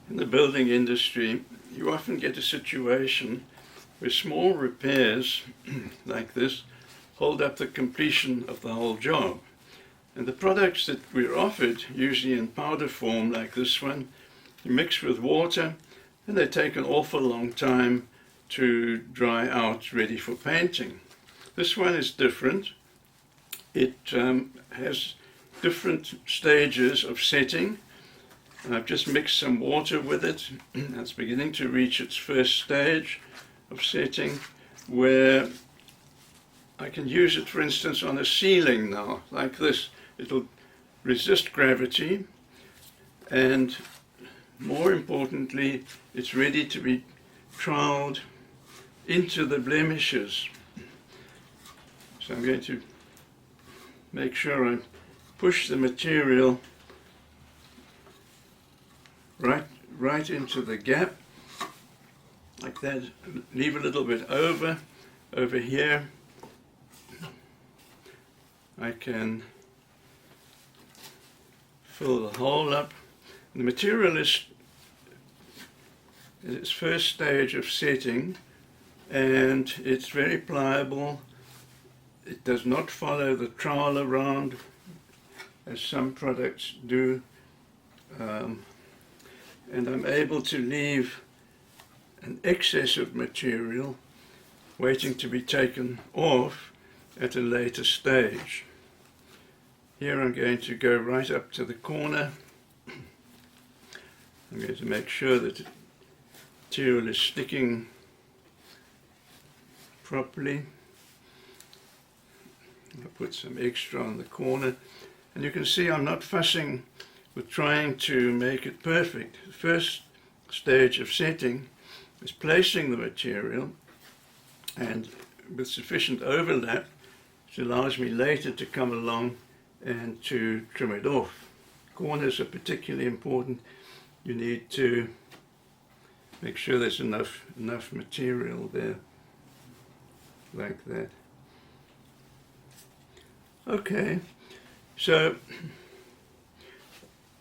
In the building industry, you often get a situation where small repairs like this hold up the completion of the whole job. And the products that we're offered, usually in powder form like this one, you mix with water and they take an awful long time to dry out ready for painting. This one is different. It has different stages of setting. I've just mixed some water with it. It's beginning to reach its first stage of setting, where I can use it, for instance, on a ceiling now, like this. It'll resist gravity, and more importantly, it's ready to be troweled into the blemishes. So I'm going to make sure I push the material right into the gap, like that. Leave a little bit over here. I can fill the hole up. The material is in its first stage of setting, and it's very pliable. It does not follow the trowel around as some products do, and I'm able to leave an excess of material waiting to be taken off at a later stage. Here I'm going to go right up to the corner. I'm going to make sure that the material is sticking properly. I'll put some extra on the corner, and you can see I'm not fussing with trying to make it perfect. The first stage of setting is placing the material, and with sufficient overlap, it allows me later to come along and to trim it off. Corners are particularly important. You need to make sure there's enough material there, like that. Okay, so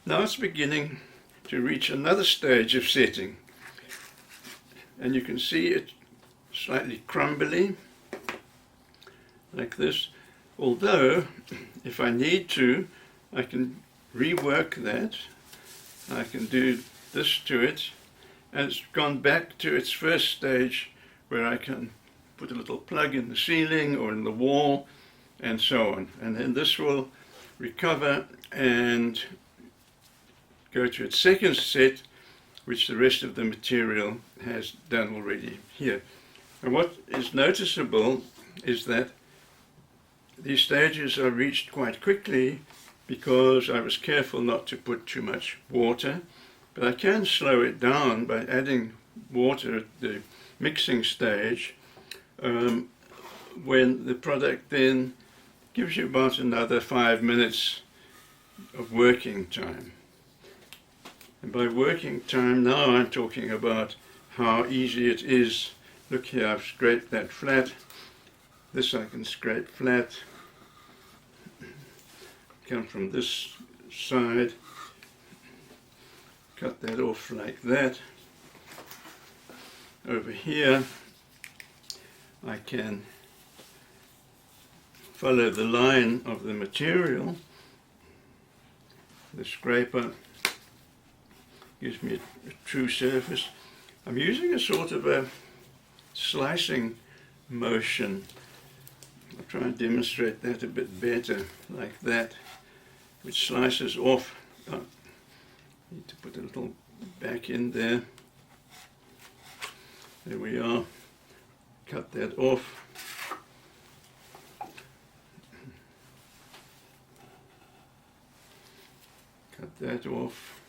now it's beginning to reach another stage of setting, and you can see it slightly crumbly, like this. Although, if I need to, I can rework that. I can do this to it, and it's gone back to its first stage, where I can put a little plug in the ceiling or in the wall, and so on. And then this will recover and go to its second set, which the rest of the material has done already here. And what is noticeable is that these stages are reached quite quickly because I was careful not to put too much water, but I can slow it down by adding water at the mixing stage, when the product then gives you about another 5 minutes of working time. And by working time now, I'm talking about how easy it is. Look here, I've scraped that flat. This I can scrape flat. Come from this side, cut that off like that. Over here, I can follow the line of the material. The scraper gives me a true surface. I'm using a sort of a slicing motion. I'll try and demonstrate that a bit better, like that, which slices off. Oh, need to put a little back in there. There we are. Cut that off. Cut that off.